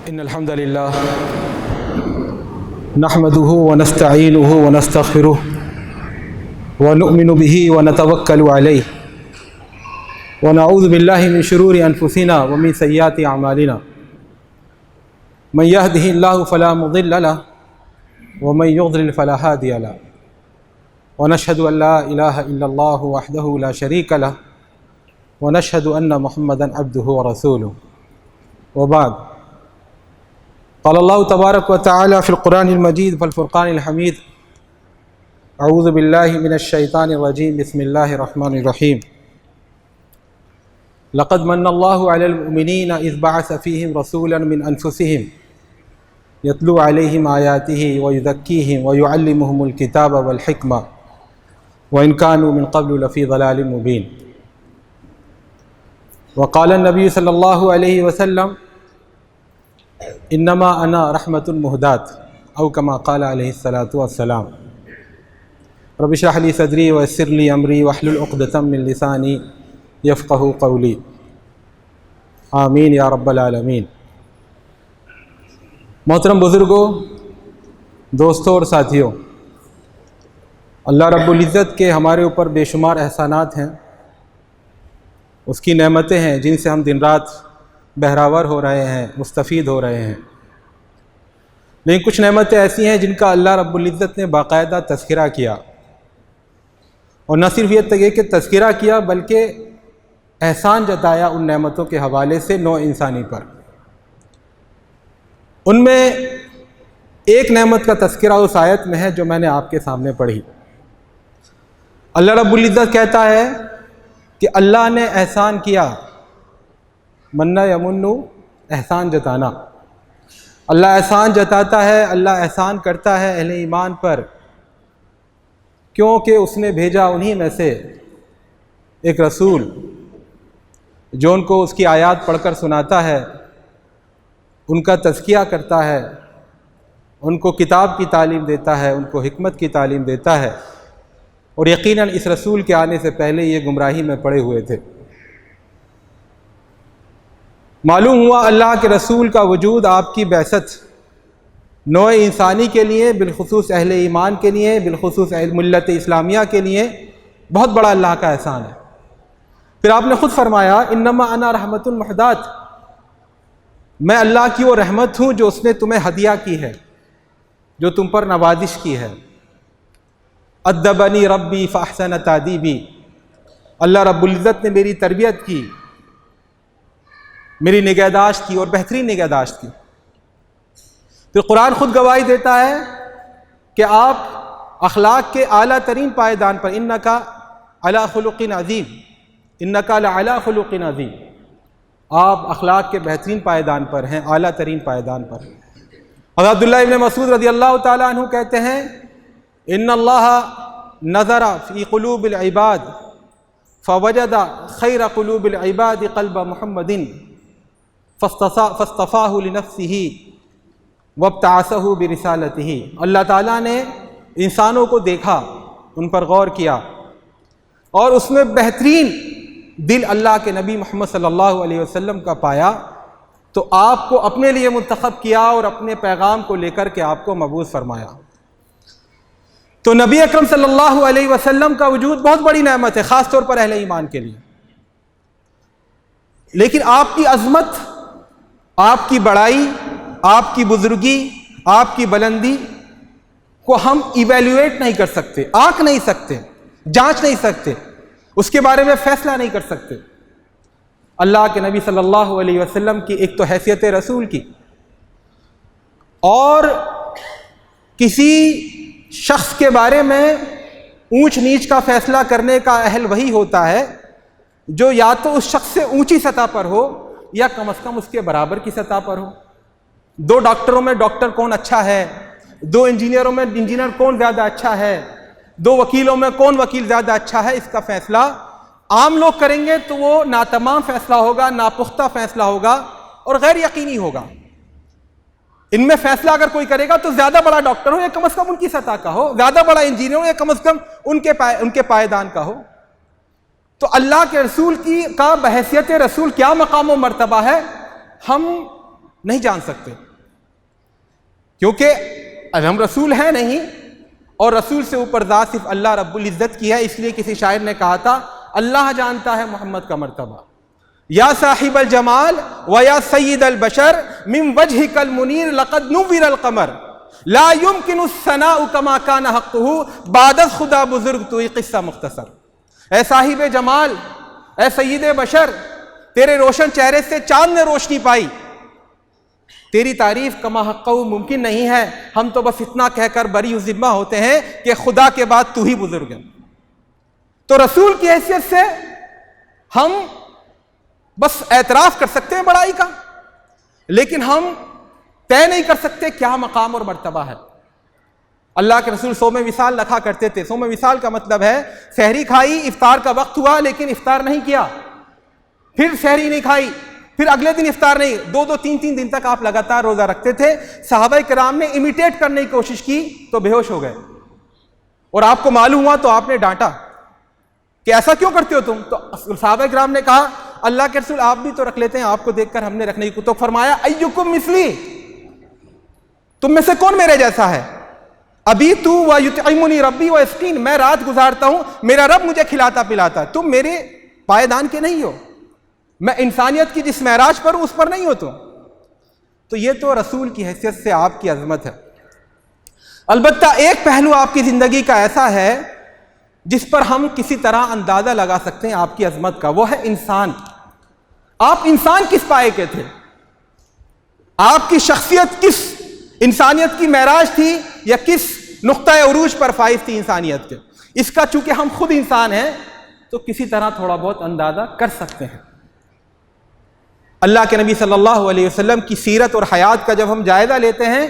إن الحمد لله نحمده ونستعينه ونستغفره ونؤمن به ونتوكل عليه ونعوذ بالله من شرور أنفسنا ومن سيئات أعمالنا من يهده الله فلا مضل له ومن يضلل فلا هادي له ونشهد أن لا إله إلا الله وحده لا شريك له ونشهد أن محمدا عبده ورسوله وبعد قال الله تبارك وتعالى في القرآن المجيد والفرقان الحميد أعوذ بالله من الشيطان الرجيم بسم الله الرحمن الرحيم لقد من الله على المؤمنين إذ بعث فيهم رسولا من أنفسهم يتلو عليهم آياته ويزكيهم ويعلمهم الكتاب والحكمة وإن كانوا من قبل لفي ضلال مبين وقال النبي صلى الله عليه وسلم انما انا رحمۃ مہدات او کما قال علیہ الصلاۃ والسلام رب اشرح لي صدری ويسر لي امری واحلل عقدۃ من لسانی یفقہوا قولی آمین یا رب العالمین۔ محترم بزرگوں، دوستوں اور ساتھیوں، اللہ رب العزت کے ہمارے اوپر بے شمار احسانات ہیں، اس کی نعمتیں ہیں جن سے ہم دن رات بہراور ہو رہے ہیں، مستفید ہو رہے ہیں، لیکن کچھ نعمتیں ایسی ہیں جن کا اللہ رب العزت نے باقاعدہ تذکرہ کیا، اور نہ صرف یہ کہ تذکرہ کیا بلکہ احسان جتایا ان نعمتوں کے حوالے سے نوع انسانی پر۔ ان میں ایک نعمت کا تذکرہ اس آیت میں ہے جو میں نے آپ کے سامنے پڑھی۔ اللہ رب العزت کہتا ہے کہ اللہ نے احسان کیا، منّا یمنّ احسان جتانا، اللہ احسان جتاتا ہے، اللہ احسان کرتا ہے اہل ایمان پر، کیونکہ اس نے بھیجا انہی میں سے ایک رسول جو ان کو اس کی آیات پڑھ کر سناتا ہے، ان کا تزکیہ کرتا ہے، ان کو کتاب کی تعلیم دیتا ہے، ان کو حکمت کی تعلیم دیتا ہے، اور یقیناً اس رسول کے آنے سے پہلے یہ گمراہی میں پڑے ہوئے تھے۔ معلوم ہوا اللہ کے رسول کا وجود، آپ کی بعثت نوع انسانی کے لیے، بالخصوص اہل ایمان کے لیے، بالخصوص ملت اسلامیہ کے لیے بہت بڑا اللہ کا احسان ہے۔ پھر آپ نے خود فرمایا انما انا رحمۃ مہدات، میں اللہ کی وہ رحمت ہوں جو اس نے تمہیں ہدیہ کی ہے، جو تم پر نوازش کی ہے۔ ادبنی ربی فاحسن تادیبی، اللہ رب العزت نے میری تربیت کی، میری نگہداشت کی، اور بہترین نگہداشت کی۔ پھر قرآن خود گواہی دیتا ہے کہ آپ اخلاق کے اعلیٰ ترین پائیدان پر، انکا علی خلق عظیم، انکا لعلی خلق عظیم، آپ اخلاق کے بہترین پائیدان پر ہیں، اعلیٰ ترین پائیدان پر۔ حضرت عبداللہ ابن مسعود رضی اللہ تعالیٰ عنہ کہتے ہیں ان اللہ نظر فی قلوب العباد فوجد خیر قلوب العباد قلب محمد فاصطفاہ لنفسہ وابتعثہ برسالتہ، اللہ تعالیٰ نے انسانوں کو دیکھا، ان پر غور کیا، اور اس میں بہترین دل اللہ کے نبی محمد صلی اللہ علیہ وسلم کا پایا، تو آپ کو اپنے لیے منتخب کیا اور اپنے پیغام کو لے کر کے آپ کو مبعوث فرمایا۔ تو نبی اکرم صلی اللہ علیہ وسلم کا وجود بہت بڑی نعمت ہے، خاص طور پر اہل ایمان کے لیے، لیکن آپ کی عظمت، آپ کی بڑائی، آپ کی بزرگی، آپ کی بلندی کو ہم ایویلویٹ نہیں کر سکتے، آنک نہیں سکتے، جانچ نہیں سکتے، اس کے بارے میں فیصلہ نہیں کر سکتے۔ اللہ کے نبی صلی اللہ علیہ وسلم کی ایک تو حیثیت رسول کی، اور کسی شخص کے بارے میں اونچ نیچ کا فیصلہ کرنے کا اہل وہی ہوتا ہے جو یا تو اس شخص سے اونچی سطح پر ہو یا کم از کم اس کے برابر کی سطح پر ہو۔ دو ڈاکٹروں میں ڈاکٹر کون اچھا ہے، دو انجینئروں میں انجینئر کون زیادہ اچھا ہے، دو وکیلوں میں کون وکیل زیادہ اچھا ہے، اس کا فیصلہ عام لوگ کریں گے تو وہ ناتمام فیصلہ ہوگا، ناپختہ فیصلہ ہوگا اور غیر یقینی ہوگا۔ ان میں فیصلہ اگر کوئی کرے گا تو زیادہ بڑا ڈاکٹر ہو یا کم از کم ان کی سطح کا ہو، زیادہ بڑا انجینئر ہو یا کم از کم ان کے پائیدان کا ہو۔ تو اللہ کے رسول کا بحیثیت رسول کیا مقام و مرتبہ ہے، ہم نہیں جان سکتے، کیونکہ ہم رسول ہیں نہیں، اور رسول سے اوپر ذات صرف اللہ رب العزت کی ہے۔ اس لیے کسی شاعر نے کہا تھا اللہ جانتا ہے محمد کا مرتبہ، یا صاحب الجمال و یا سید البشر من وجهك المنیر لقد نور القمر لا يمكن الثناء كما كان حقه بعد خدا بزرگ تو یہ قصہ مختصر۔ اے صاحب جمال، اے سید بشر، تیرے روشن چہرے سے چاند نے روشنی پائی، تیری تعریف کما حقہ ممکن نہیں ہے، ہم تو بس اتنا کہہ کر بری ذمہ ہوتے ہیں کہ خدا کے بعد تو ہی بزرگ ہے۔ تو رسول کی حیثیت سے ہم بس اعتراف کر سکتے ہیں بڑائی کا، لیکن ہم طے نہیں کر سکتے کیا مقام اور مرتبہ ہے۔ اللہ کے رسول صوم وصال رکھا کرتے تھے۔ صوم وصال کا مطلب ہے سحری کھائی، افطار کا وقت ہوا لیکن افطار نہیں کیا، پھر سحری نہیں کھائی، پھر اگلے دن افطار نہیں، دو تین دن تک آپ لگاتار روزہ رکھتے تھے۔ صحابہ کرام نے امیٹیٹ کرنے کی کوشش کی تو بے ہوش ہو گئے، اور آپ کو معلوم ہوا تو آپ نے ڈانٹا کہ ایسا کیوں کرتے ہو تم؟ تو صحابہ کرام نے کہا اللہ کے رسول آپ بھی تو رکھ لیتے ہیں، آپ کو دیکھ کر ہم نے رکھنے کی، تو فرمایا ایکم مثلی، تم میں سے کون میرے جیسا ہے؟ ابھی تو ویطعمنی ربی ویسقین، میں رات گزارتا ہوں، میرا رب مجھے کھلاتا پلاتا ہے، تم میرے پائیدان کے نہیں ہو، میں انسانیت کی جس معراج پر ہوں اس پر نہیں ہو تم۔ تو یہ تو رسول کی حیثیت سے آپ کی عظمت ہے۔ البتہ ایک پہلو آپ کی زندگی کا ایسا ہے جس پر ہم کسی طرح اندازہ لگا سکتے ہیں آپ کی عظمت کا، وہ ہے انسان۔ آپ انسان کس پائے کے تھے؟ آپ کی شخصیت کس انسانیت کی معراج تھی یا کس نقطہ عروج پر فائز تھی انسانیت کے؟ اس کا چونکہ ہم خود انسان ہیں تو کسی طرح تھوڑا بہت اندازہ کر سکتے ہیں۔ اللہ کے نبی صلی اللہ علیہ وسلم کی سیرت اور حیات کا جب ہم جائزہ لیتے ہیں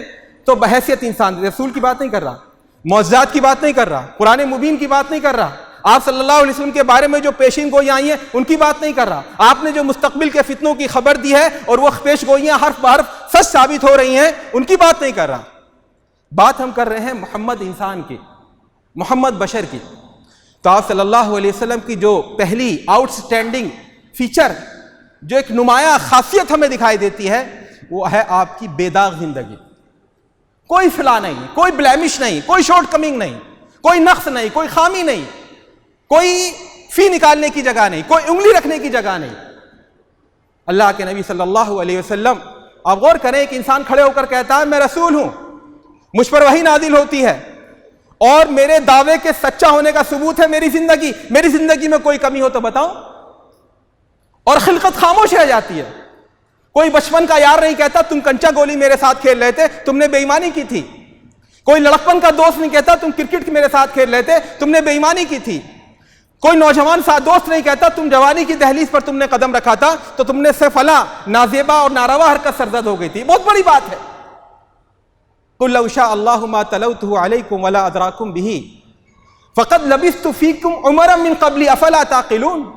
تو بحیثیت انسان، رسول کی بات نہیں کر رہا، معجزات کی بات نہیں کر رہا، قرآن مبین کی بات نہیں کر رہا، آپ صلی اللہ علیہ وسلم کے بارے میں جو پیشین گوئیاں آئی ہیں ان کی بات نہیں کر رہا، آپ نے جو مستقبل کے فتنوں کی خبر دی ہے اور وہ پیش گوئیاں حرف بحرف سچ ثابت ہو رہی ہیں ان کی بات نہیں کر رہا۔ بات ہم کر رہے ہیں محمد انسان کی، محمد بشر کی۔ تو آپ صلی اللہ علیہ وسلم کی جو پہلی آؤٹ سٹینڈنگ فیچر، جو ایک نمایاں خاصیت ہمیں دکھائی دیتی ہے، وہ ہے آپ کی بے داغ زندگی۔ کوئی فلاں نہیں، کوئی بلیمش نہیں، کوئی شارٹ کمنگ نہیں، کوئی نقص نہیں، کوئی خامی نہیں، کوئی فی نکالنے کی جگہ نہیں، کوئی انگلی رکھنے کی جگہ نہیں۔ اللہ کے نبی صلی اللہ علیہ وسلم، آپ غور کریں، ایک انسان کھڑے ہو کر کہتا ہے میں رسول ہوں، مجھ پر وحی نازل ہوتی ہے اور میرے دعوے کے سچا ہونے کا ثبوت ہے میری زندگی، میری زندگی میں کوئی کمی ہو تو بتاؤ، اور خلقت خاموش رہ جاتی ہے۔ کوئی بچپن کا یار نہیں کہتا تم کنچا گولی میرے ساتھ کھیل رہے تھے، تم نے بے ایمانی کی تھی۔ کوئی لڑکپن کا دوست نہیں کہتا تم کرکٹ میرے ساتھ کھیل رہے تھے، تم نے بے ایمانی کی تھی۔ کوئی نوجوان دوست نہیں کہتا تم جوانی کی دہلیز پر تم نے قدم رکھا تھا تو تم نے سے فلاں نازیبا اور ناروا حرکت سرزد ہو گئی تھی۔ بہت بڑی بات ہے۔ قل لو شاء اللہ ما تلوته علیکم ولا ادراکم به فقد لبثت فیکم عمرا من قبل افلا تعقلون۔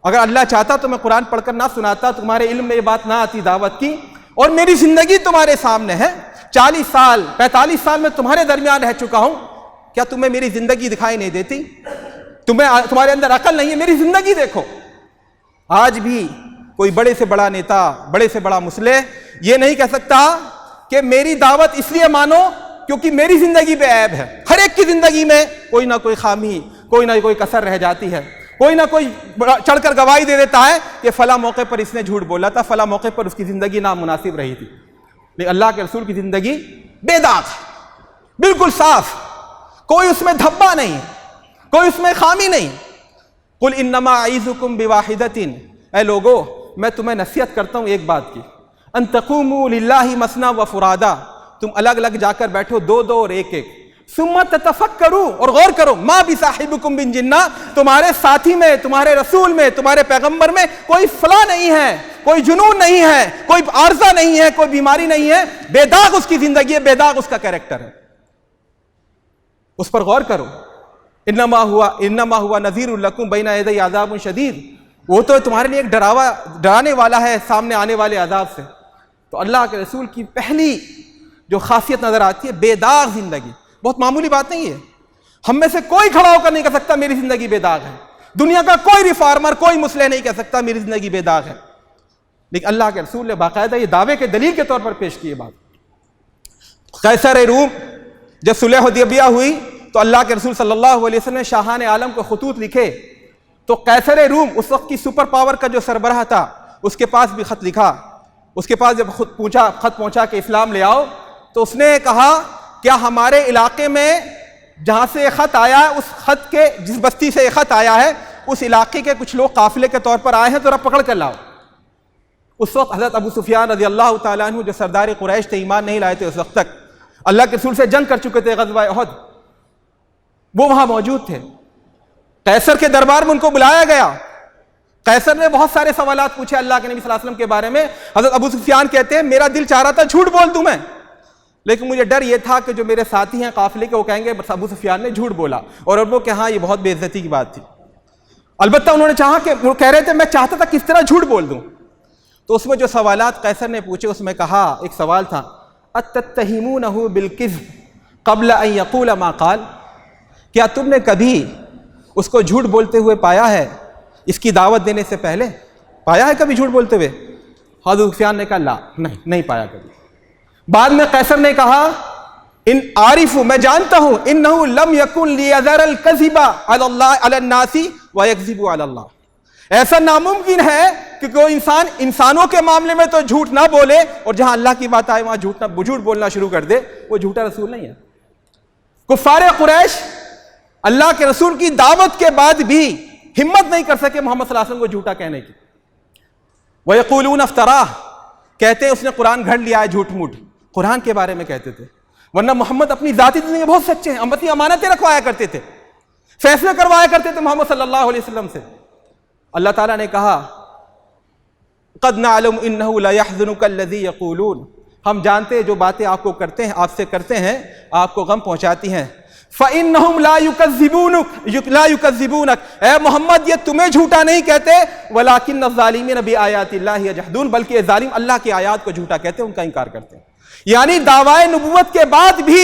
اگر اللہ چاہتا تو میں قرآن پڑھ کر نہ سناتا، تمہارے علم میں یہ بات نہ آتی دعوت کی، اور میری زندگی تمہارے سامنے ہے، 40 سال 45 سال میں تمہارے درمیان رہ چکا ہوں، کیا تمہیں میری زندگی دکھائی نہیں دیتی؟ تمہارے اندر عقل نہیں ہے؟ میری زندگی دیکھو۔ آج بھی کوئی بڑے سے بڑا نیتا، بڑے سے بڑا مصلح یہ نہیں کہہ سکتا کہ میری دعوت اس لیے مانو کیونکہ میری زندگی بے عیب ہے۔ ہر ایک کی زندگی میں کوئی نہ کوئی خامی، کوئی نہ کوئی کسر رہ جاتی ہے، کوئی نہ کوئی چڑھ کر گواہی دے دیتا ہے کہ فلاں موقع پر اس نے جھوٹ بولا تھا، فلاں موقع پر اس کی زندگی نامناسب رہی تھی۔ لیکن اللہ کے رسول کی زندگی بے داغ، بالکل صاف، کوئی اس میں دھبا نہیں، کوئی اس میں خامی نہیں۔ قل انما اعیذکم بواحدۃ، اے لوگو میں تمہیں نصیحت کرتا ہوں ایک بات کی، ان تقوموا للہ مثنی وفرادا، تم الگ الگ جا کر بیٹھو، دو دو اور ایک ایک، ثم تتفکروا، اور غور کرو، ما بصاحبکم من جنہ، تمہارے ساتھی میں، تمہارے رسول میں، تمہارے پیغمبر میں کوئی فلاں نہیں ہے، کوئی جنون نہیں ہے، کوئی عارضہ نہیں ہے، کوئی بیماری نہیں ہے، بے داغ اس کی زندگی ہے، بے داغ اس کا کیریکٹر ہے۔ اس پر غور کرو۔ انما ہوا نذیر لکم بین یدی عذاب شدید، وہ تو تمہارے لیے ایک ڈرانے والا ہے سامنے آنے والے عذاب سے۔ تو اللہ کے رسول کی پہلی جو خاصیت نظر آتی ہے بے داغ زندگی، بہت معمولی بات نہیں ہے۔ ہم میں سے کوئی کھڑا ہو کر نہیں کہہ سکتا میری زندگی بے داغ ہے، دنیا کا کوئی ریفارمر، کوئی مصلح نہیں کہہ سکتا میری زندگی بے داغ ہے۔ لیکن اللہ کے رسول نے باقاعدہ یہ دعوے کے دلیل کے طور پر پیش کی بات. قیصر روم جب صلح حدیبیہ ہوئی تو اللہ کے رسول صلی اللہ علیہ وسلم نے شاہان عالم کو خطوط لکھے, تو قیصر روم اس وقت کی سپر پاور کا جو سربراہ تھا اس کے پاس بھی خط لکھا. اس کے پاس جب خط پہنچا کہ اسلام لے آؤ, تو اس نے کہا کیا ہمارے علاقے میں جہاں سے یہ خط آیا ہے, اس خط کے جس بستی سے یہ خط آیا ہے اس علاقے کے کچھ لوگ قافلے کے طور پر آئے ہیں, ذرا پکڑ کر لاؤ. اس وقت حضرت ابو سفیان رضی اللہ تعالیٰ عنہ جو سردار قریش تھے, ایمان نہیں لائے تھے اس وقت تک, اللہ کے رسول سے جنگ کر چکے تھے غزوہ احد, وہ وہاں موجود تھے. قیصر کے دربار میں ان کو بلایا گیا. قیصر نے بہت سارے سوالات پوچھے اللہ کے نبی صلی اللہ علیہ وسلم کے بارے میں. حضرت ابو سفیان کہتے ہیں میرا دل چاہ رہا تھا جھوٹ بول دوں میں, لیکن مجھے ڈر یہ تھا کہ جو میرے ساتھی ہیں قافلے کے وہ کہیں گے ابو سفیان نے جھوٹ بولا, اور وہ کہ ہاں یہ بہت بے عزتی کی بات تھی. البتہ انہوں نے چاہا کہ وہ کہہ رہے تھے میں چاہتا تھا کس طرح جھوٹ بول دوں. تو اس میں جو سوالات قیصر نے پوچھے اس میں کہا, ایک سوال تھا اتتہمونہ بالکذب قبل ان یقول ما قال, کیا تم نے کبھی اس کو جھوٹ بولتے ہوئے پایا ہے اس کی دعوت دینے سے پہلے؟ پایا ہے کبھی جھوٹ بولتے ہوئے؟ حضرت سفیان نے کہا لا, نہیں پایا کبھی. بعد میں قیصر نے کہا ان عارف, میں جانتا ہوں, انہ لم یکن لیذر الکذب علی اللہ علی الناس ویکذب علی اللہ, ایسا ناممکن ہے کہ کوئی انسان انسانوں کے معاملے میں تو جھوٹ نہ بولے اور جہاں اللہ کی بات آئے وہاں جھوٹ بولنا شروع کر دے. وہ جھوٹا رسول نہیں ہے. کفار قریش اللہ کے رسول کی دعوت کے بعد بھی ہمت نہیں کر سکے محمد صلی اللہ علیہ وسلم کو جھوٹا کہنے کی. وَيَقُولُونَ افْتَرَاهُ, کہتے ہیں اس نے قرآن گھڑ لیا ہے جھوٹ موٹ, قرآن کے بارے میں کہتے تھے. ورنہ محمد اپنی ذاتی زندگی میں بہت سچے ہیں, امتی امانتیں رکھوایا کرتے تھے, فیصلے کروایا کرتے تھے محمد صلی اللہ علیہ وسلم سے. اللہ تعالیٰ نے کہا قَدْ نَعْلَمُ إِنَّهُ لَيَحْزُنُكَ الَّذِي يَقُولُونَ, ہم جانتے ہیں جو باتیں آپ کو کرتے ہیں, آپ سے کرتے ہیں, آپ کو غم پہنچاتی ہیں. فَإِنَّهُمْ لَا يُكَذِّبُونَكَ, اے محمد یہ تمہیں جھوٹا نہیں کہتے, وَلَٰكِنَّ الظَّالِمِينَ بِآيَاتِ اللَّهِ يَجْحَدُونَ, بلکہ یہ ظالم اللہ کی آیات کو جھوٹا کہتے ہیں, ان کا انکار کرتے ہیں. یعنی دعویٰ نبوت کے بعد بھی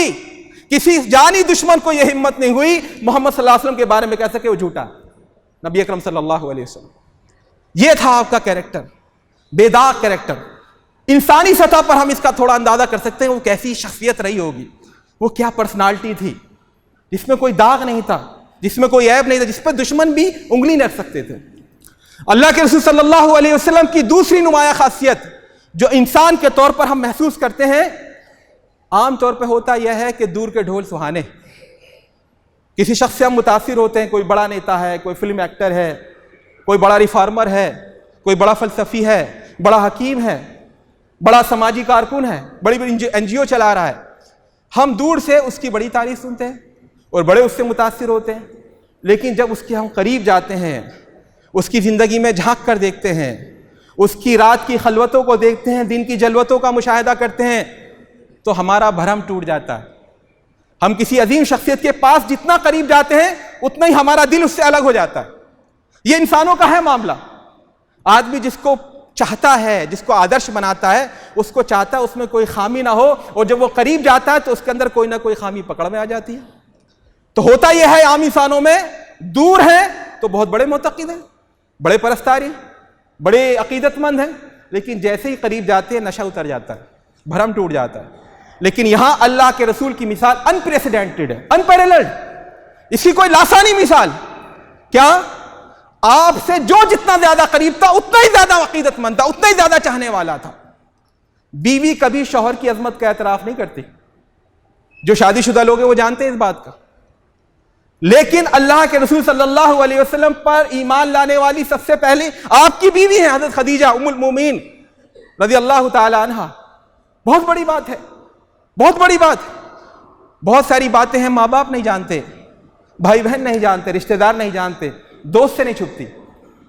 کسی جانی دشمن کو یہ ہمت نہیں ہوئی محمد صلی اللہ علیہ وسلم کے بارے میں کہہ سکے وہ جھوٹا. نبی اکرم صلی اللہ علیہ وسلم, یہ تھا آپ کا کیریکٹر, بے داغ کیریکٹر. انسانی سطح پر ہم اس کا تھوڑا اندازہ کر سکتے ہیں وہ کیسی شخصیت رہی ہوگی, وہ کیا پرسنالٹی تھی جس میں کوئی داغ نہیں تھا, جس میں کوئی عیب نہیں تھا, جس پر دشمن بھی انگلی نہ رکھ سکتے تھے. اللہ کے رسول صلی اللہ علیہ وسلم کی دوسری نمایاں خاصیت جو انسان کے طور پر ہم محسوس کرتے ہیں عام طور پہ ہوتا یہ ہے کہ دور کے ڈھول سہانے. کسی شخص سے ہم متاثر ہوتے ہیں, کوئی بڑا نیتا ہے, کوئی فلم ایکٹر ہے, کوئی بڑا ریفارمر ہے, کوئی بڑا فلسفی ہے, بڑا حکیم ہے, بڑا سماجی کارکن ہے, بڑی بڑی این جی او چلا رہا ہے. ہم دور سے اس کی بڑی تعریف سنتے ہیں اور بڑے اس سے متاثر ہوتے ہیں, لیکن جب اس کے ہم قریب جاتے ہیں, اس کی زندگی میں جھانک کر دیکھتے ہیں, اس کی رات کی خلوتوں کو دیکھتے ہیں, دن کی جلوتوں کا مشاہدہ کرتے ہیں, تو ہمارا بھرم ٹوٹ جاتا ہے. ہم کسی عظیم شخصیت کے پاس جتنا قریب جاتے ہیں اتنا ہی ہمارا دل اس سے الگ ہو جاتا ہے. یہ انسانوں کا ہے معاملہ. آدمی جس کو چاہتا ہے, جس کو آدرش بناتا ہے, اس کو چاہتا ہے اس میں کوئی خامی نہ ہو, اور جب وہ قریب جاتا ہے تو اس کے اندر کوئی نہ کوئی خامی پکڑ میں آ جاتی ہے. تو ہوتا یہ ہے عام انسانوں میں, دور ہیں تو بہت بڑے معتقد ہیں, بڑے پرستاری, بڑے عقیدت مند ہیں, لیکن جیسے ہی قریب جاتے ہیں نشہ اتر جاتا ہے, بھرم ٹوٹ جاتا ہے. لیکن یہاں اللہ کے رسول کی مثال انپریسیڈنٹڈ ہے, انپیرللڈ, اس کی کوئی لاسانی مثال. کیا آپ سے جو جتنا زیادہ قریب تھا اتنا ہی زیادہ عقیدت مند تھا, اتنا ہی زیادہ چاہنے والا تھا. بیوی کبھی شوہر کی عظمت کا اعتراف نہیں کرتی, جو شادی شدہ لوگ ہیں وہ جانتے ہیں اس بات کا. لیکن اللہ کے رسول صلی اللہ علیہ وسلم پر ایمان لانے والی سب سے پہلے آپ کی بیوی ہے حضرت خدیجہ ام المومنین رضی اللہ تعالی عنہا. بہت بڑی بات ہے, بہت بڑی بات. بہت ساری باتیں ہیں ماں باپ نہیں جانتے, بھائی بہن نہیں جانتے, رشتہ دار نہیں جانتے, دوست سے نہیں چھپتی.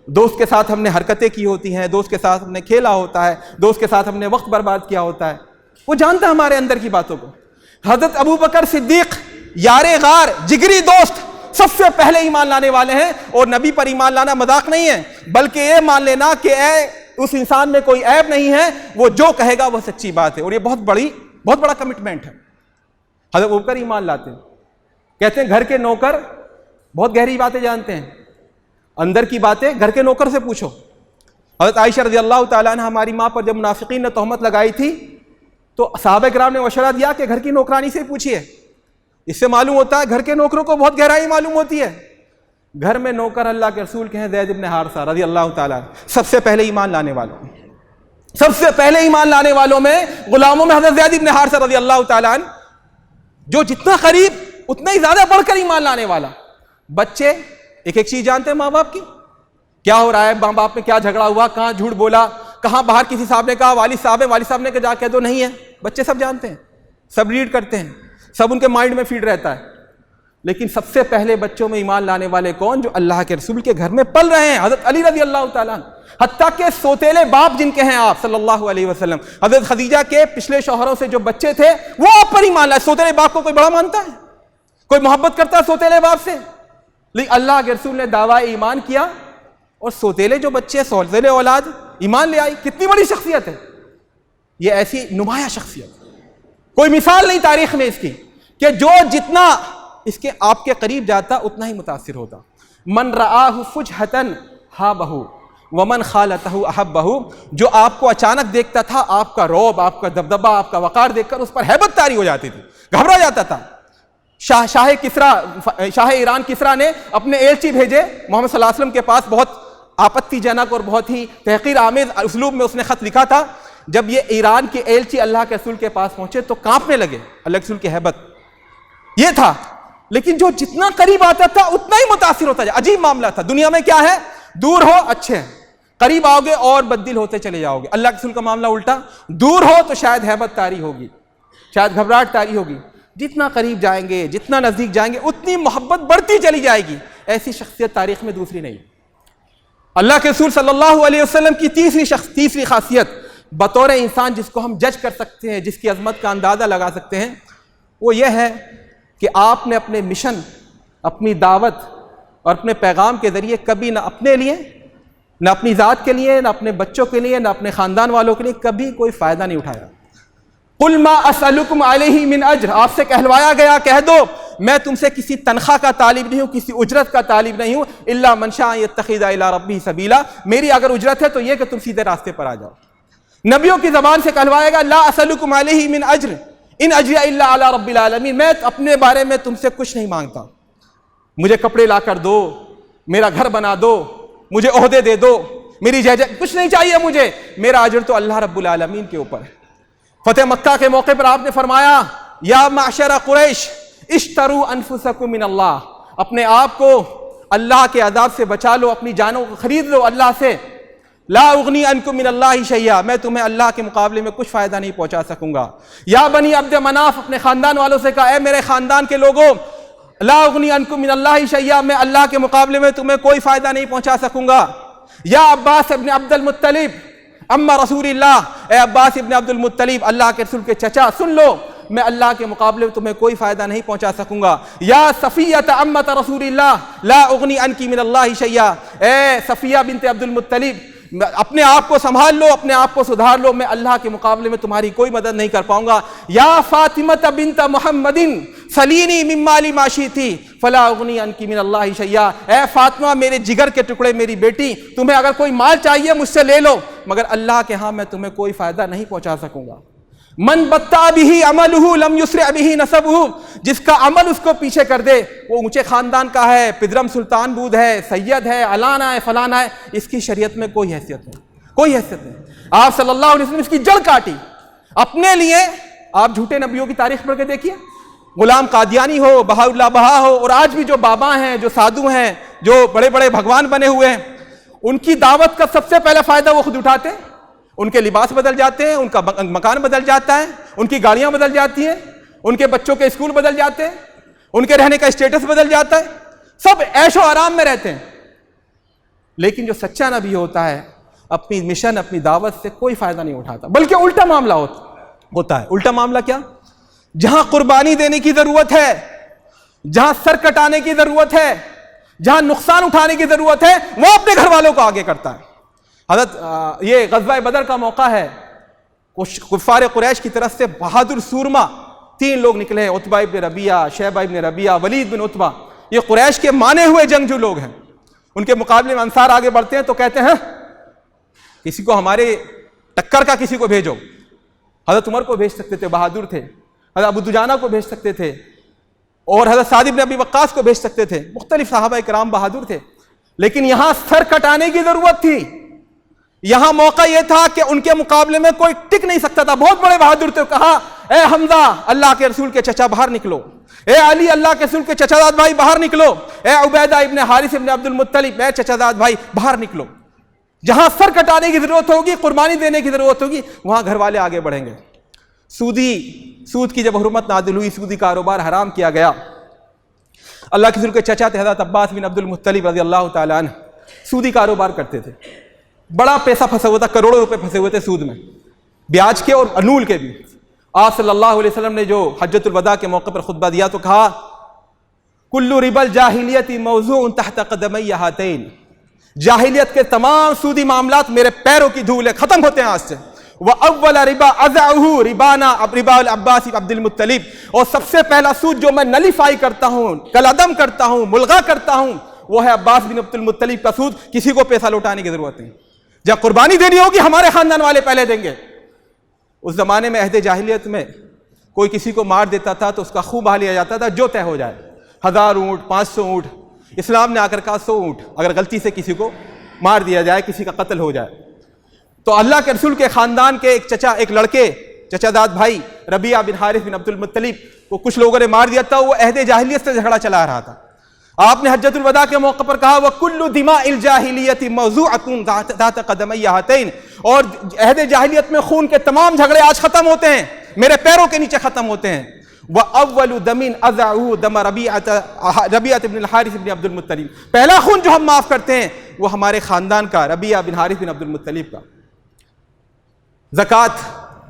دوست کے ساتھ ہم نے حرکتیں کی ہوتی ہیں, دوست کے ساتھ ہم نے کھیلا ہوتا ہے, دوست کے ساتھ ہم نے وقت برباد کیا ہوتا ہے, وہ جانتا ہے ہمارے اندر کی باتوں کو. حضرت ابو بکر صدیق یار غار, جگری دوست, سب سے پہلے ایمان لانے والے ہیں. اور نبی پر ایمان لانا مذاق نہیں ہے, بلکہ یہ مان لینا کہ اس انسان میں کوئی عیب نہیں ہے, وہ جو کہے گا وہ سچی بات ہے. اور یہ بہت بڑا کمٹمنٹ ہے. حضرت ابو بکر ایمان لاتے ہیں, کہتے ہیں گھر کے نوکر بہت گہری باتیں جانتے ہیں, اندر کی باتیں گھر کے نوکر سے پوچھو. حضرت عائشہ رضی اللہ تعالیٰ عنہ ہماری ماں پر جب منافقین نے تہمت لگائی تھی تو صحابہ کرام نے مشورہ دیا کہ گھر کی نوکرانی سے پوچھیے. اس سے معلوم ہوتا ہے گھر کے نوکروں کو بہت گہرائی معلوم ہوتی ہے. گھر میں نوکر اللہ کے رسول کے ہیں زید بن حارثہ رضی اللہ تعالیٰ عنہ, سب سے پہلے ایمان لانے والوں, سب سے پہلے ایمان لانے والوں میں غلاموں میں حضرت زید بن حارثہ رضی اللہ تعالیٰ عنہ, جو جتنا قریب اتنا ہی زیادہ بڑھ کر ایمان لانے والا. بچے ایک ایک چیز جانتے ہیں ماں باپ کی, کیا ہو رہا ہے, ماں باپ میں کیا جھگڑا ہوا, کہاں جھوٹ بولا, کہاں باہر کسی صاحب نے کہا والد صاحب ہے, والد صاحب نے کہا جا کہہ دو نہیں ہے. بچے سب جانتے ہیں, سب ریڈ کرتے ہیں, سب ان کے مائنڈ میں فیڈ رہتا ہے. لیکن سب سے پہلے بچوں میں ایمان لانے والے کون؟ جو اللہ کے رسول کے گھر میں پل رہے ہیں. حضرت علی رضی اللہ تعالیٰ عنہ, حتیٰ کہ سوتیلے باپ جن کے ہیں آپ صلی اللہ علیہ وسلم, حضرت خدیجہ کے پچھلے شوہروں سے جو بچے تھے وہ آپ پر ایمان لائے. سوتیلے باپ کو کوئی بڑا مانتا ہے؟ کوئی محبت کرتا ہے سوتیلے باپ سے؟ لیکن اللہ کے رسول نے دعویٰ ایمان کیا اور سوتیلے جو بچے, سوتیلے اولاد ایمان لے آئی. کتنی بڑی شخصیت ہے یہ, ایسی نمایاں شخصیت, کوئی مثال نہیں تاریخ میں اس کی, کہ جو جتنا اس کے آپ کے قریب جاتا اتنا ہی متاثر ہوتا. من رآہ فجہتاً ہابہ ومن خالتہ احبہ, جو آپ کو اچانک دیکھتا تھا آپ کا رعب, آپ کا دبدبہ, آپ کا وقار دیکھ کر اس پر ہیبت طاری ہو جاتی تھی, گھبرا جاتا تھا. شاہ ایران کسریٰ نے اپنے ایلچی بھیجے محمد صلی اللہ علیہ وسلم کے پاس, بہت آپتی جنک اور بہت ہی تحقیر آمیز اسلوب میں اس نے خط لکھا تھا. جب یہ ایران کے ایلچی اللہ کے رسول کے پاس پہنچے تو کانپنے لگے, اللہ کے رسول کی ہیبت یہ تھا. لیکن جو جتنا قریب آتا تھا اتنا ہی متاثر ہوتا جائے. عجیب معاملہ تھا. دنیا میں کیا ہے, دور ہو اچھے ہیں, قریب آؤ گے اور بددل ہوتے چلے جاؤ گے. اللہ کے رسول کا معاملہ الٹا, دور ہو تو شاید ہیبت طاری ہوگی, شاید گھبراہٹ طاری ہوگی, جتنا قریب جائیں گے, جتنا نزدیک جائیں گے اتنی محبت بڑھتی چلی جائے گی. ایسی شخصیت تاریخ میں دوسری نہیں. اللہ کے رسول صلی اللہ علیہ وسلم کی تیسری خاصیت بطور انسان جس کو ہم جج کر سکتے ہیں, جس کی عظمت کا اندازہ لگا سکتے ہیں, وہ یہ ہے کہ آپ نے اپنے مشن, اپنی دعوت اور اپنے پیغام کے ذریعے کبھی نہ اپنے لیے, نہ اپنی ذات کے لیے, نہ اپنے بچوں کے لیے, نہ اپنے خاندان والوں کے لیے کبھی کوئی فائدہ نہیں اٹھایا. قل ما اسألکم علیہ من اجر, آپ سے کہلوایا گیا کہہ دو میں تم سے کسی تنخواہ کا طالب نہیں ہوں, کسی اجرت کا طالب نہیں ہوں, الا من شاء یتخذ الی ربہ سبیلا, میری اگر اجرت ہے تو یہ کہ تم سیدھے راستے پر آ جاؤ. نبیوں کی زبان سے کہلوایا گیا لا اسألکم علیہ من اجر ان اجری الا علی رب العالمین, میں اپنے بارے میں تم سے کچھ نہیں مانگتا, مجھے کپڑے لا کر دو, میرا گھر بنا دو, مجھے عہدے دے دو, میری جائیداد, کچھ نہیں چاہیے مجھے, میرا اجر تو اللہ رب العالمین کے اوپر ہے. فتح مکہ کے موقع پر آپ نے فرمایا یا معشر قریش اشتروا انفسکم من اللہ, اپنے آپ کو اللہ کے عذاب سے بچا لو, اپنی جانوں کو خرید لو اللہ سے. لا اغنی عنکم من اللہ شیئا, میں تمہیں اللہ کے مقابلے میں کچھ فائدہ نہیں پہنچا سکوں گا. یا بنی عبد مناف, اپنے خاندان والوں سے کہا اے میرے خاندان کے لوگوں, لا اغنی عنکم من اللہ شیئا, میں اللہ کے مقابلے میں تمہیں کوئی فائدہ نہیں پہنچا سکوں گا. یا عباس ابن عبد المطلب اما رسول اللہ, اے عباس ابن عبد المطلب اللہ کے رسول کے چچا سن لو, میں اللہ کے مقابلے میں تمہیں کوئی فائدہ نہیں پہنچا سکوں گا. یا صفیہ امت رسول اللہ لا اغنی عنکی من اللہ شیئا, اے صفیہ بنت عبد المطلب اپنے آپ کو سنبھال لو, اپنے آپ کو سدھار لو, میں اللہ کے مقابلے میں تمہاری کوئی مدد نہیں کر پاؤں گا. یا فاطمہ بنت محمد سلینی من مالی ما شئتی فلا اغنی عنکی من اللہ شیئا, اے فاطمہ میرے جگر کے ٹکڑے, میری بیٹی, تمہیں اگر کوئی مال چاہیے مجھ سے لے لو, مگر اللہ کے ہاں میں تمہیں کوئی فائدہ نہیں پہنچا سکوں گا. من بطا بہ عملہ لم یسرع بہ نسبہ, جس کا عمل اس کو پیچھے کر دے, وہ اونچے خاندان کا ہے, پدرم سلطان بود ہے, سید ہے, علانا ہے, فلانا ہے, اس کی شریعت میں کوئی حیثیت نہیں, کوئی حیثیت نہیں. آپ صلی اللہ علیہ وسلم اس کی جڑ کاٹی اپنے لیے. آپ جھوٹے نبیوں کی تاریخ پڑھ کے دیکھیے, غلام قادیانی ہو, بہا اللہ بہا ہو, اور آج بھی جو بابا ہیں, جو سادھو ہیں, جو بڑے بڑے بھگوان بنے ہوئے ہیں, ان کی دعوت کا سب سے پہلا فائدہ وہ خود اٹھاتے ہیں. ان کے لباس بدل جاتے ہیں, ان کا مکان بدل جاتا ہے, ان کی گاڑیاں بدل جاتی ہیں, ان کے بچوں کے اسکول بدل جاتے ہیں, ان کے رہنے کا اسٹیٹس بدل جاتا ہے, سب عیش و آرام میں رہتے ہیں. لیکن جو سچا نبی ہوتا ہے اپنی مشن, اپنی دعوت سے کوئی فائدہ نہیں اٹھاتا, بلکہ الٹا معاملہ ہوتا ہے. الٹا معاملہ کیا؟ جہاں قربانی دینے کی ضرورت ہے, جہاں سر کٹانے کی ضرورت ہے, جہاں نقصان اٹھانے کی ضرورت ہے, وہ اپنے گھر والوں کو آگے کرتا ہے. حضرت یہ غزوہ بدر کا موقع ہے, کفار قریش کی طرف سے بہادر سورما 3 لوگ نکلے ہیں, عتبہ ابن ربیعہ, شیبہ ابن ربیعہ, ولید بن عتبہ. یہ قریش کے مانے ہوئے جنگجو لوگ ہیں. ان کے مقابلے میں انصار آگے بڑھتے ہیں تو کہتے ہیں کسی کو ہمارے ٹکر کا کسی کو بھیجو، حضرت عمر کو بھیج سکتے تھے، بہادر تھے، حضرت ابو دجانہ کو بھیج سکتے تھے، اور حضرت سعد بن ابی وقاص کو بھیج سکتے تھے، مختلف صحابہ کرام بہادر تھے، لیکن یہاں سر کٹانے کی ضرورت تھی. یہاں موقع یہ تھا کہ ان کے مقابلے میں کوئی ٹک نہیں سکتا تھا. بہت بڑے بہادر تھے. کہا اے حمزہ اللہ کے رسول کے چچا باہر نکلو، اے علی اللہ کے رسول کے چچا زاد بھائی باہر نکلو، اے عبیدہ ابن حارث ابن عبد المطلب اے چچا زاد بھائی باہر نکلو. جہاں سر کٹانے کی ضرورت ہوگی، قربانی دینے کی ضرورت ہوگی، وہاں گھر والے آگے بڑھیں گے. سود کی جب حرمت نازل ہوئی، سودی کاروبار حرام کیا گیا. اللہ کے رسول کے چچا تھے حضرت عباس بن عبد المطلب رضی اللہ تعالیٰ عنہ، سودی کاروبار کرتے تھے. بڑا پیسہ پھنسا ہوا تھا، کروڑوں روپے پھنسے ہوئے تھے سود میں، بیاج کے اور انول کے بھی. آپ صلی اللہ علیہ وسلم نے جو حجۃ الوداع کے موقع پر خطبہ دیا تو کہا کل ربا الجاہلیت موضوع تحت قدمی ہاتین، جاہلیت کے تمام سودی معاملات میرے پیروں کی دھول ہے، ختم ہوتے ہیں آج سے. وَأَوَّلَ رِبَا أَذَعُهُ رِبَانَا رِبَا العباس عبد المطلب، اور سب سے پہلا سود جو میں نلیفائی کرتا ہوں، کلعدم کرتا ہوں، ملغا کرتا ہوں، وہ ہے عباس بن عبد المطلب کا سود. کسی کو پیسہ لوٹانے کی ضرورت نہیں. جب قربانی دینی ہوگی ہمارے خاندان والے پہلے دیں گے. اس زمانے میں عہد جاہلیت میں کوئی کسی کو مار دیتا تھا تو اس کا خون بہا لیا جاتا تھا، جو طے ہو جائے، 1000 اونٹ، 500 اونٹ. اسلام نے آ کر کہا 100 اونٹ. اگر غلطی سے کسی کو مار دیا جائے، کسی کا قتل ہو جائے. تو اللہ کے رسول کے خاندان کے ایک لڑکے چچا داد بھائی ربیعہ بن حارث بن عبد المطلب کو کچھ لوگوں نے مار دیا تھا. وہ عہد جاہلیت سے جھگڑا چلا رہا تھا. آپ نے حجۃ الوداع کے موقع پر کہا وَكُلُّ دِمَاءِ الْجَاهِلِيَّةِ مَوْضُوعَةٌ تَحْتَ قَدَمَيَّ هَاتَيْنِ، اور عہد جاہلیت میں خون کے تمام جھگڑے آج ختم ہوتے ہیں، میرے پیروں کے نیچے ختم ہوتے ہیں. وَأَوَّلُ دَمٍ أَذَعُهُ دَمَ رَبِيعَةَ بن الحارث بن عبد المطلب، پہلا خون جو ہم معاف کرتے ہیں وہ ہمارے خاندان کا، ربیعہ بن حارث بن عبد المطلب کا. زکوٰۃ،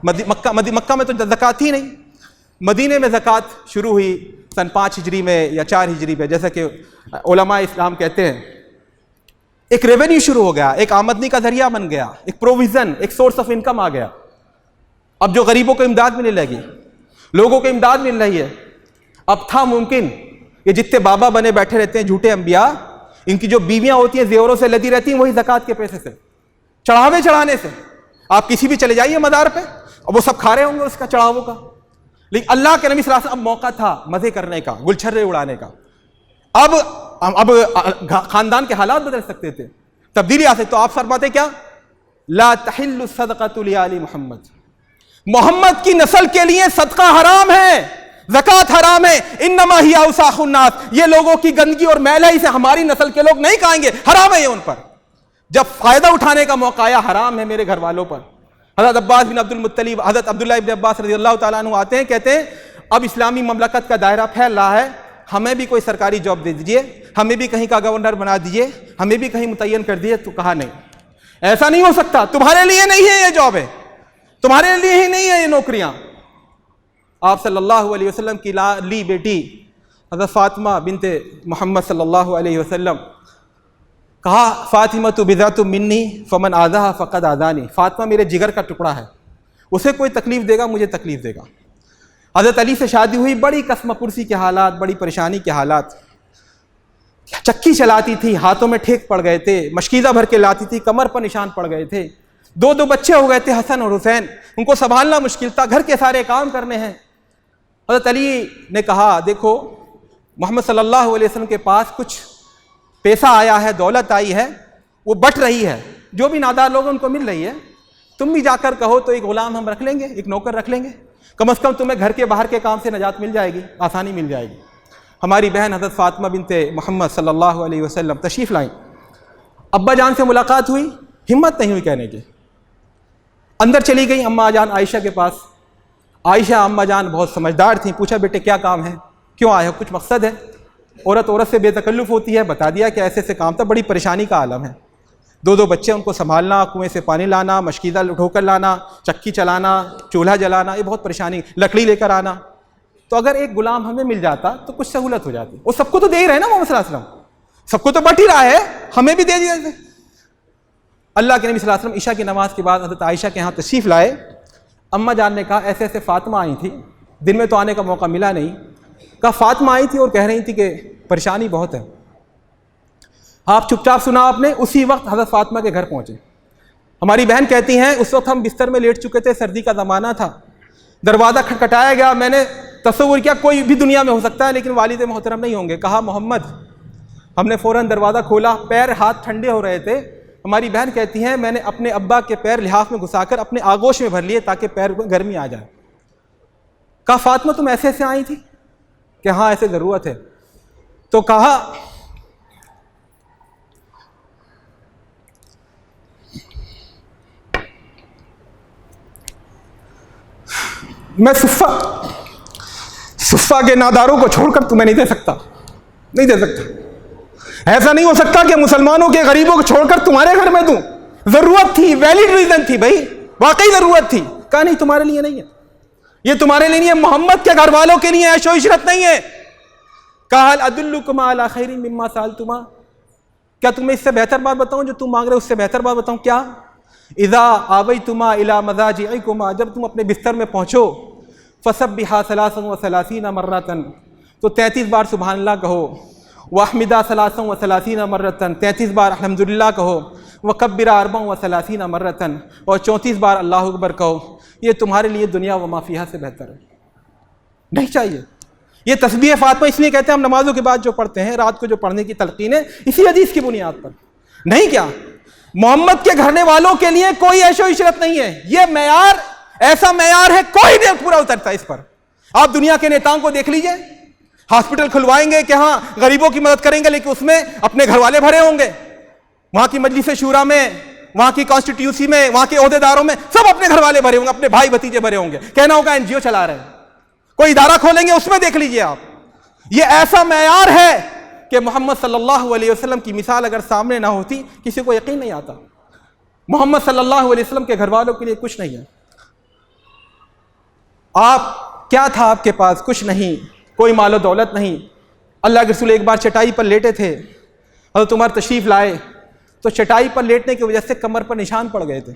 مکہ میں تو زکوٰۃ ہی نہیں. مدینے میں زکوٰۃ شروع ہوئی سن 5 ہجری میں یا 4 ہجری میں، جیسا کہ علماء اسلام کہتے ہیں. ایک ریونیو شروع ہو گیا، ایک آمدنی کا ذریعہ بن گیا، ایک پروویژن، ایک سورس آف انکم آ گیا. اب جو غریبوں کو امداد ملنے لگی، لوگوں کو امداد مل رہی ہے. اب تھا ممکن کہ جتنے بابا بنے بیٹھے رہتے ہیں جھوٹے انبیاء، ان کی جو بیویاں ہوتی ہیں زیوروں سے لدی رہتی ہیں، وہی زکوٰۃ کے پیسے سے، چڑھاوے چڑھانے سے. آپ کسی بھی چلے جائیے مزار پہ، اب وہ سب کھا رہے ہوں گے اس کا چڑھاووں کا. لیکن اللہ کے نبی صلی اللہ علیہ وسلم اب موقع تھا مزے کرنے کا، گلچھرے اڑانے کا. اب خاندان کے حالات بدل سکتے تھے، تبدیلی آ سکتی. تو آپ فرماتے کیا؟ لا تحل الصدقۃ لآل محمد، محمد کی نسل کے لیے صدقہ حرام ہے، زکوٰۃ حرام ہے. انما ہی اوساخ الناس، یہ لوگوں کی گندگی اور میل ہے، اسے ہماری نسل کے لوگ نہیں کھائیں گے، حرام ہے یہ ان پر. جب فائدہ اٹھانے کا موقع آیا، حرام ہے میرے گھر والوں پر. حضرت عباس بن عبد المطلب، حضرت عبداللہ ابن عباس رضی اللہ تعالیٰ عنہ آتے ہیں، کہتے ہیں اب اسلامی مملکت کا دائرہ پھیل رہا ہے، ہمیں بھی کوئی سرکاری جاب دے دیجئے، ہمیں بھی کہیں کا گورنر بنا دیجئے، ہمیں بھی کہیں متعین کر دیجئے. تو کہا نہیں، ایسا نہیں ہو سکتا، تمہارے لیے نہیں ہے یہ جاب ہے، تمہارے لیے ہی نہیں ہے یہ نوکریاں. آپ صلی اللہ علیہ وسلم کی لی بیٹی حضرت فاطمہ بنت محمد صلی اللہ علیہ وسلم، کہا فاطمہ تو بضعۃ منی فمن آذاها فقد آذانی، فاطمہ میرے جگر کا ٹکڑا ہے، اسے کوئی تکلیف دے گا مجھے تکلیف دے گا. حضرت علی سے شادی ہوئی، بڑی قسم پرسی کے حالات، بڑی پریشانی کے حالات. چکی چلاتی تھی، ہاتھوں میں ٹھیک پڑ گئے تھے، مشکیزہ بھر کے لاتی تھی، کمر پر نشان پڑ گئے تھے. 2 بچے ہو گئے تھے، حسن اور حسین، ان کو سنبھالنا مشکل تھا، گھر کے سارے کام کرنے ہیں. حضرت علی نے کہا دیکھو محمد صلی اللہ علیہ وسلم کے پاس کچھ پیسہ آیا ہے، دولت آئی ہے، وہ بٹ رہی ہے، جو بھی نادار لوگ ان کو مل رہی ہے، تم بھی جا کر کہو تو ایک غلام ہم رکھ لیں گے، ایک نوکر رکھ لیں گے، کم از کم تمہیں گھر کے باہر کے کام سے نجات مل جائے گی، آسانی مل جائے گی. ہماری بہن حضرت فاطمہ بنت محمد صلی اللہ علیہ وسلم تشریف لائیں. ابا جان سے ملاقات ہوئی، ہمت نہیں ہوئی کہنے کی، اندر چلی گئی اماں جان عائشہ کے پاس. عائشہ اماں جان بہت سمجھدار تھیں، پوچھا بیٹے کیا کام ہے، کیوں آئے ہو، کچھ مقصد ہے؟ عورت سے بے تکلف ہوتی ہے، بتا دیا کہ ایسے کام تھا، بڑی پریشانی کا عالم ہے، 2 بچے ان کو سنبھالنا، کنویں سے پانی لانا، مشکیزہ اٹھو کر لانا، چکی چلانا، چولہا جلانا، یہ بہت پریشانی، لکڑی لے کر آنا. تو اگر ایک غلام ہمیں مل جاتا تو کچھ سہولت ہو جاتی. وہ سب کو تو دے ہی رہے نا محمد صلی اللہ علیہ وسلم، سب کو تو بٹ ہی رہا ہے، ہمیں بھی دے دیا. اللہ کے نبی صلی اللہ علیہ وسلم عشاء کی نماز کے بعد حضرت عائشہ کے ہاں تشریف لائے. اماں جان نے کہا ایسے ایسے فاطمہ آئی تھی، دن میں تو آنے کا موقع ملا نہیں. کہا فاطمہ آئی تھی اور کہہ رہی تھی کہ پریشانی بہت ہے. آپ چپ چاپ سنا آپ نے. اسی وقت حضرت فاطمہ کے گھر پہنچے. ہماری بہن کہتی ہیں اس وقت ہم بستر میں لیٹ چکے تھے، سردی کا زمانہ تھا، دروازہ کھٹکھٹایا گیا، میں نے تصور کیا کوئی بھی دنیا میں ہو سکتا ہے لیکن والد محترم نہیں ہوں گے، کہا محمد، ہم نے فوراً دروازہ کھولا، پیر ہاتھ ٹھنڈے ہو رہے تھے، ہماری بہن کہتی ہیں میں نے اپنے ابا کے پیر لحاف میں گھسا کر اپنے آغوش میں بھر لیے تاکہ پیر میں گرمی آ جائے۔ کہا فاطمہ تم ایسے ایسے آئی تھی؟ کہ ہاں ایسے ضرورت ہے۔ تو کہا میں صفہ کے ناداروں کو چھوڑ کر تمہیں نہیں دے سکتا، نہیں دے سکتا، ایسا نہیں ہو سکتا کہ مسلمانوں کے غریبوں کو چھوڑ کر تمہارے گھر میں دوں، ضرورت تھی، ویلڈ ریزن تھی بھائی، واقعی ضرورت تھی۔ کہا نہیں تمہارے لیے نہیں ہے، یہ تمہارے لیے نہیں ہے، محمد کے گھر والوں کے لیے عیش و عشرت نہیں ہے۔ کہا هل ادلکم علی خیر مما سألتما، کیا تمہیں اس سے بہتر بات بتاؤں جو تم مانگ رہے ہو، اس سے بہتر بات بتاؤں کیا؟ اذا آویتما الی مضاجعکما، جب تم اپنے بستر میں پہنچو، فسبحا 33 مرۃ، تو 33 بار سبحان اللہ کہو، واحمدا 33 مرۃ، 33 بار الحمدللہ کہو، وکبرا 34 مرۃ، اور 34 بار اللہ اکبر کہو۔ یہ تمہارے لیے دنیا و ما فیہا سے بہتر ہے، نہیں چاہیے۔ یہ تسبیح فاطمہ اس لیے کہتے ہیں ہم نمازوں کے بعد جو پڑھتے ہیں، رات کو جو پڑھنے کی تلقین ہے، اسی حدیث کی بنیاد پر، نہیں کیا محمد کے گھرنے والوں کے لیے کوئی عیش و عشرت نہیں ہے۔ یہ معیار ایسا معیار ہے کوئی نہیں پورا اترتا اس پر۔ آپ دنیا کے نیتاؤں کو دیکھ لیجئے، ہاسپٹل کھلوائیں گے کہ ہاں غریبوں کی مدد کریں گے، لیکن اس میں اپنے گھر والے بھرے ہوں گے، وہاں کی مجلس شورا میں، وہاں کی کانسٹیٹیوسی میں، وہاں کے عہدیداروں میں سب اپنے گھر والے بھرے ہوں گے، اپنے بھائی بھتیجے بھرے ہوں گے، کہنا ہوگا این جی او چلا رہے ہیں، کوئی ادارہ کھولیں گے اس میں دیکھ لیجئے آپ۔ یہ ایسا معیار ہے کہ محمد صلی اللہ علیہ وسلم کی مثال اگر سامنے نہ ہوتی کسی کو یقین نہیں آتا۔ محمد صلی اللہ علیہ وسلم کے گھر والوں کے لیے کچھ نہیں ہے۔ آپ کیا تھا آپ کے پاس؟ کچھ نہیں، کوئی مال و دولت نہیں۔ اللہ کے رسول ایک بار چٹائی پر لیٹے تھے، حضرت عمر تشریف لائے تو چٹائی پر لیٹنے کی وجہ سے کمر پر نشان پڑ گئے تھے۔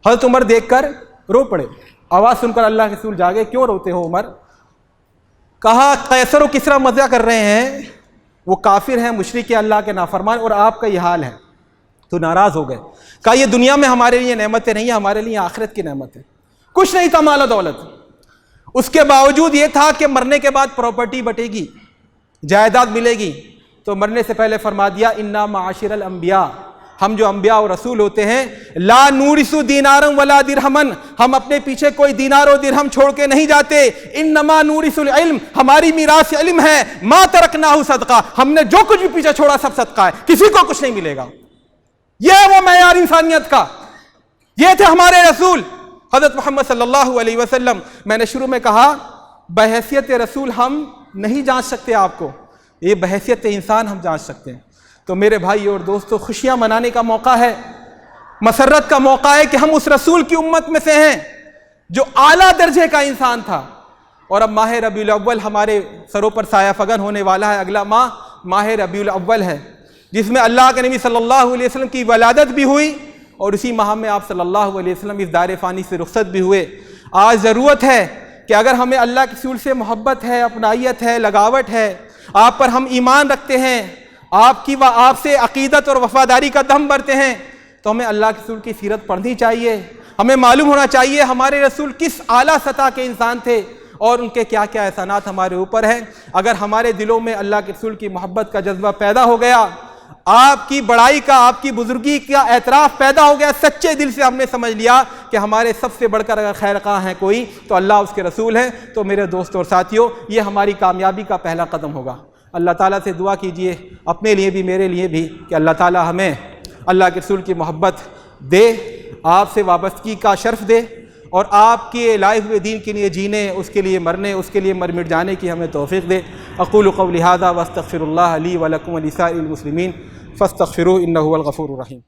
حضرت عمر دیکھ کر رو پڑے، آواز سن کر اللہ کے رسول جاگے، کیوں روتے ہو عمر؟ کہا قیصر و کسریٰ مزہ کر رہے ہیں، وہ کافر ہیں، مشرک ہیں، اللہ کے نافرمان، اور آپ کا یہ حال ہے، تو ناراض ہو گئے۔ کہا یہ دنیا میں ہمارے لیے نعمتیں نہیں ہیں، ہمارے لیے آخرت کی نعمت ہے۔ کچھ نہیں تھا مال و دولت، اس کے باوجود یہ تھا کہ مرنے کے بعد پراپرٹی بٹے گی، جائیداد ملے گی، تو مرنے سے پہلے فرما دیا انا معاشر الانبیاء، ہم جو انبیاء اور رسول ہوتے ہیں، لا نورث دینارا ولا درہمن، ہم اپنے پیچھے کوئی دینار و درہم چھوڑ کے نہیں جاتے، انما نورث العلم، ہماری میراث علم ہے، ما ترکناہ صدقہ، ہم نے جو کچھ بھی پیچھے چھوڑا سب صدقہ ہے، کسی کو کچھ نہیں ملے گا۔ یہ وہ معیار انسانیت کا، یہ تھے ہمارے رسول حضرت محمد صلی اللہ علیہ وسلم۔ میں نے شروع میں کہا بحیثیت رسول ہم نہیں جانچ سکتے آپ کو، یہ بحیثیت انسان ہم جانچ سکتے ہیں۔ تو میرے بھائی اور دوستو، خوشیاں منانے کا موقع ہے، مسرت کا موقع ہے کہ ہم اس رسول کی امت میں سے ہیں جو اعلیٰ درجے کا انسان تھا۔ اور اب ماہ ربیع الاول ہمارے سروں پر سایہ فگن ہونے والا ہے، اگلا ماہ ربیع الاول ہے، جس میں اللہ کے نبی صلی اللہ علیہ وسلم کی ولادت بھی ہوئی، اور اسی ماہ میں آپ صلی اللہ علیہ وسلم اس دار فانی سے رخصت بھی ہوئے۔ آج ضرورت ہے کہ اگر ہمیں اللہ کے رسول سے محبت ہے، اپنائیت ہے، لگاوٹ ہے، آپ پر ہم ایمان رکھتے ہیں، آپ سے عقیدت اور وفاداری کا دم بھرتے ہیں، تو ہمیں اللہ کے رسول کی سیرت پڑھنی چاہیے، ہمیں معلوم ہونا چاہیے ہمارے رسول کس اعلیٰ سطح کے انسان تھے اور ان کے کیا کیا احسانات ہمارے اوپر ہیں۔ اگر ہمارے دلوں میں اللہ کے رسول کی محبت کا جذبہ پیدا ہو گیا، آپ کی بڑائی کا، آپ کی بزرگی کا اعتراف پیدا ہو گیا، سچے دل سے ہم نے سمجھ لیا کہ ہمارے سب سے بڑھ کر اگر خیر خواہ ہیں کوئی تو اللہ اس کے رسول ہیں، تو میرے دوستوں اور ساتھیوں یہ ہماری کامیابی کا پہلا قدم ہوگا۔ اللہ تعالیٰ سے دعا کیجئے اپنے لیے بھی میرے لیے بھی کہ اللہ تعالیٰ ہمیں اللہ کے رسول کی محبت دے، آپ سے وابستگی کا شرف دے، اور آپ کے لائے ہوئے دین کے لیے جینے، اس کے لیے مرنے، اس کے لیے مر مٹ جانے کی ہمیں توفیق دے۔ اقول قولی ھذا واستغفر اللہ لی ولکم ولسائر المسلمین فاستغفروہ انہ هو الغفور الرحیم۔